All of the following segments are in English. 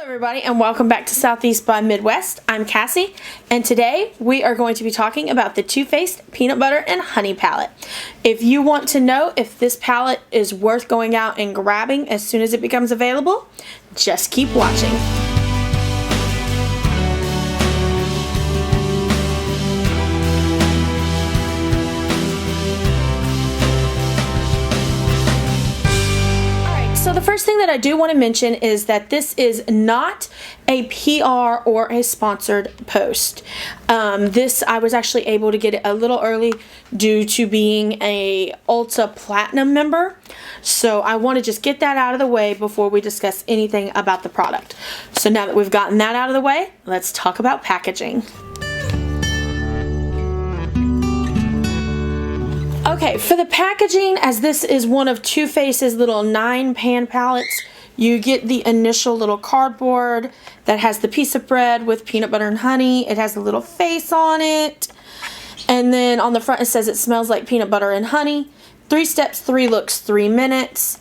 Everybody, and welcome back to Southeast by Midwest. I'm Cassie, and today we are going to be talking about the Too Faced Peanut Butter and Honey palette. If you want to know if this palette is worth going out and grabbing as soon as it becomes available, just keep watching. So the first thing that I do want to mention is that this is not a PR or a sponsored post. I was actually able to get it a little early due to being a Ulta Platinum member. So I want to just get that out of the way before we discuss anything about the product. So now that we've gotten that out of the way, let's talk about packaging. Okay, for the packaging, as this is one of Too Faced's little 9-pan palettes, you get the initial little cardboard that has the piece of bread with peanut butter and honey. It has a little face on it. And then on the front it says it smells like peanut butter and honey. 3 steps, 3 looks, 3 minutes.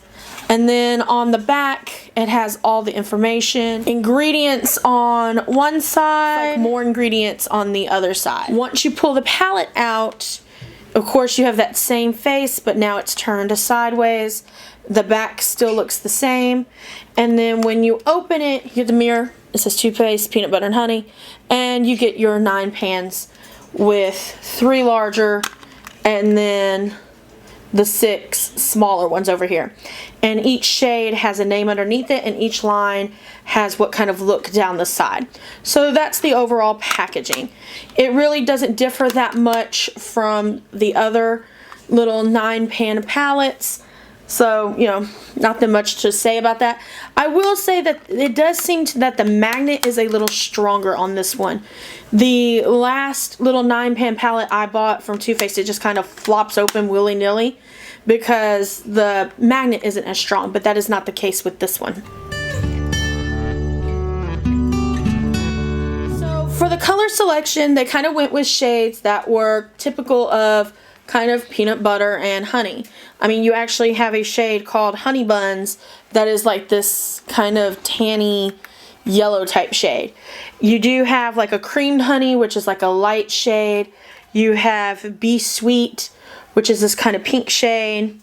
And then on the back it has all the information. Ingredients on one side, more ingredients on the other side. Once you pull the palette out, of course you have that same face, but now it's turned sideways. The back still looks the same. And then when you open it, you get the mirror. It says Too Faced Peanut Butter and Honey. And you get your 9 pans with 3 larger and then the 6 smaller ones over here. And each shade has a name underneath it, and each line has what kind of look down the side. So that's the overall packaging. It really doesn't differ that much from the other little 9-pan palettes. So, you know, not that much to say about that. I will say that it does seem that the magnet is a little stronger on this one. The last little 9-pan palette I bought from Too Faced, it just kind of flops open willy-nilly because the magnet isn't as strong, but that is not the case with this one. So for the color selection, they kind of went with shades that were typical of kind of peanut butter and honey. I mean, you actually have a shade called Honey Buns that is like this kind of tanny yellow type shade. You do have like a creamed honey, which is like a light shade. You have Be Sweet, which is this kind of pink shade.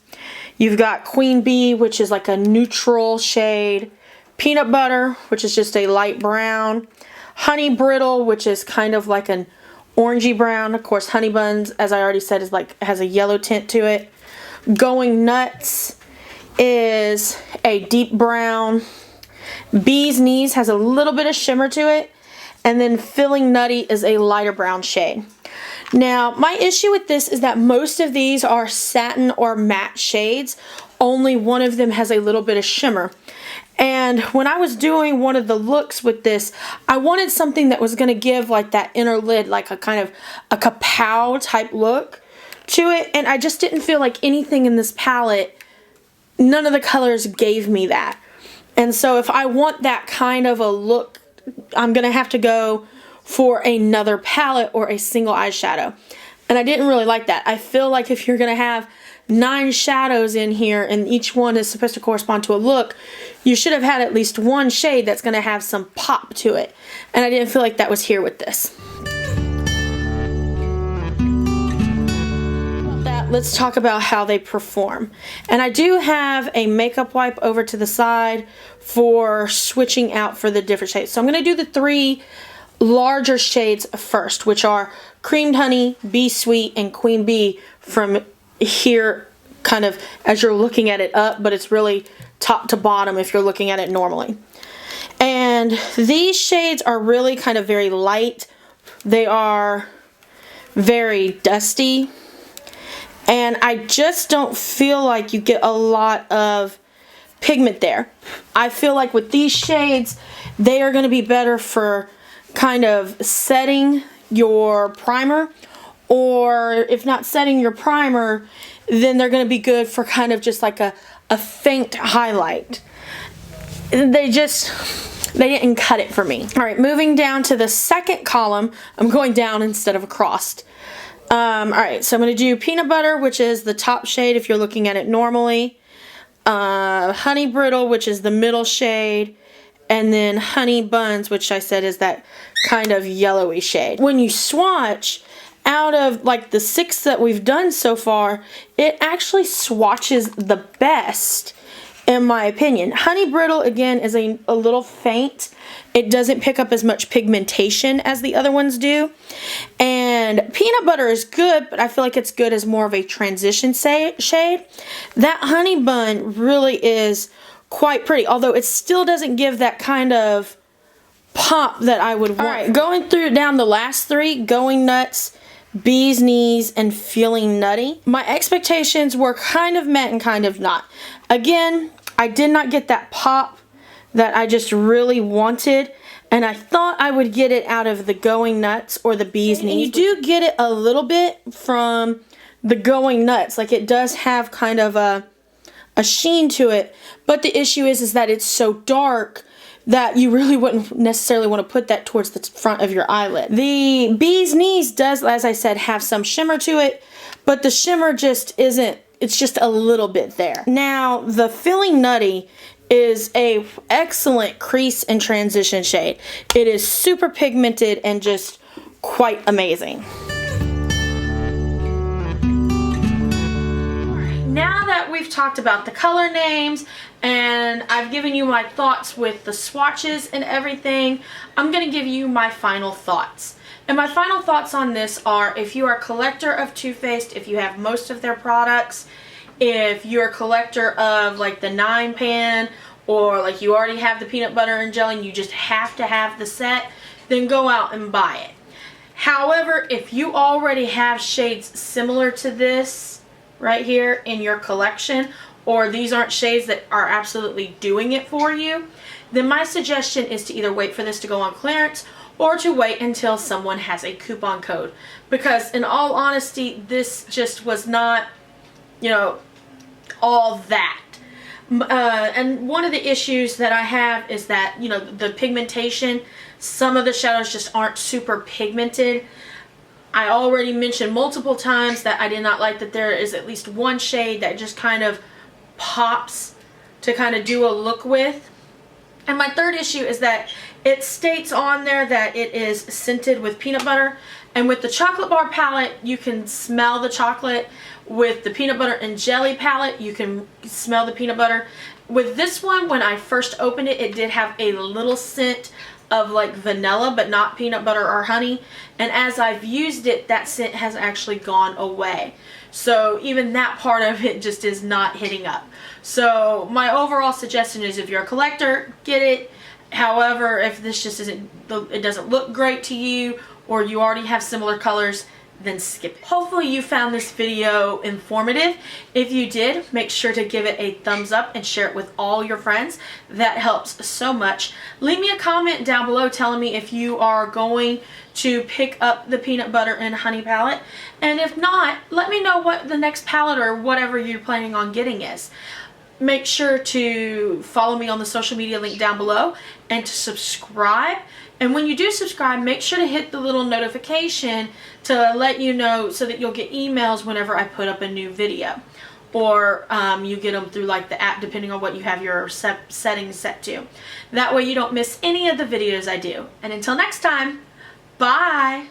You've got Queen Bee, which is like a neutral shade. Peanut Butter, which is just a light brown. Honey Brittle, which is kind of like an orangey brown. Of course, Honey Buns, as I already said, is like has a yellow tint to it. Going Nuts is a deep brown. Bee's Knees has a little bit of shimmer to it. And then Feeling Nutty is a lighter brown shade. Now, my issue with this is that most of these are satin or matte shades. Only one of them has a little bit of shimmer. And when I was doing one of the looks with this, I wanted something that was going to give like that inner lid, like a kind of a kapow type look to it. And I just didn't feel like anything in this palette, none of the colors gave me that. And so if I want that kind of a look, I'm going to have to go for another palette or a single eyeshadow. And I didn't really like that. I feel like if you're going to have 9 shadows in here and each one is supposed to correspond to a look, you should have had at least one shade that's going to have some pop to it. And I didn't feel like that was here with this. Let's talk about how they perform. And I do have a makeup wipe over to the side for switching out for the different shades. So I'm going to do the 3 larger shades first, which are Creamed Honey, Be Sweet, and Queen Bee from here kind of as you're looking at it up, but it's really top to bottom if you're looking at it normally. And these shades are really kind of very light. They are very dusty. And I just don't feel like you get a lot of pigment there. I feel like with these shades, they are going to be better for kind of setting your primer, or if not setting your primer, then they're going to be good for kind of just like a faint highlight. They didn't cut it for me. Alright, moving down to the second column, I'm going down instead of across. Alright, so I'm going to do Peanut Butter, which is the top shade if you're looking at it normally. Honey Brittle, which is the middle shade. and then honey buns, which I said is that kind of yellowy shade. When you swatch, out of like the 6 that we've done so far, it actually swatches the best, in my opinion. Honey Brittle, again, is a little faint. It doesn't pick up as much pigmentation as the other ones do. And Peanut Butter is good, but I feel like it's good as more of a transition shade. That Honey Bun really is quite pretty, although it still doesn't give that kind of pop that I would want. Alright, going through down the last 3, Going Nuts, Bee's Knees, and Feeling Nutty. My expectations were kind of met and kind of not. Again, I did not get that pop that I just really wanted, and I thought I would get it out of the Going Nuts or the Bee's Knees. You do get it a little bit from the Going Nuts. Like, it does have kind of a sheen to it, but the issue is that it's so dark that you really wouldn't necessarily want to put that towards the front of your eyelid. The Bee's Knees does, as I said, have some shimmer to it, but the shimmer just isn't, it's just a little bit there. Now, the Feeling Nutty is a excellent crease and transition shade. It is super pigmented and just quite amazing. Now that we've talked about the color names and I've given you my thoughts with the swatches and everything, I'm going to give you my final thoughts. And my final thoughts on this are, if you are a collector of Too Faced, if you have most of their products, if you're a collector of like the 9-pan, or like you already have the peanut butter and jelly and you just have to have the set, then go out and buy it. However, if you already have shades similar to this right here in your collection, or these aren't shades that are absolutely doing it for you, then my suggestion is to either wait for this to go on clearance or to wait until someone has a coupon code. Because in all honesty, this just was not, you know, all that. And one of the issues that I have is that, you know, the pigmentation, some of the shadows just aren't super pigmented. I already mentioned multiple times that I did not like that there is at least one shade that just kind of pops to kind of do a look with. And my third issue is that it states on there that it is scented with peanut butter. And with the chocolate bar palette, you can smell the chocolate. With the peanut butter and jelly palette, you can smell the peanut butter. With this one, when I first opened it, it did have a little scent of like vanilla, but not peanut butter or honey. And as I've used it, that scent has actually gone away. So even that part of it just is not hitting up. So my overall suggestion is, if you're a collector, get it. However, if this just isn't, it doesn't look great to you, or you already have similar colors, then skip it. Hopefully you found this video informative. If you did, make sure to give it a thumbs up and share it with all your friends. That helps so much. Leave me a comment down below telling me if you are going to pick up the peanut butter and honey palette. And if not, let me know what the next palette or whatever you're planning on getting is. Make sure to follow me on the social media link down below and to subscribe. And when you do subscribe, make sure to hit the little notification to let you know, so that you'll get emails whenever I put up a new video. Or you get them through like the app, depending on what you have your settings set to. That way you don't miss any of the videos I do. And until next time, bye!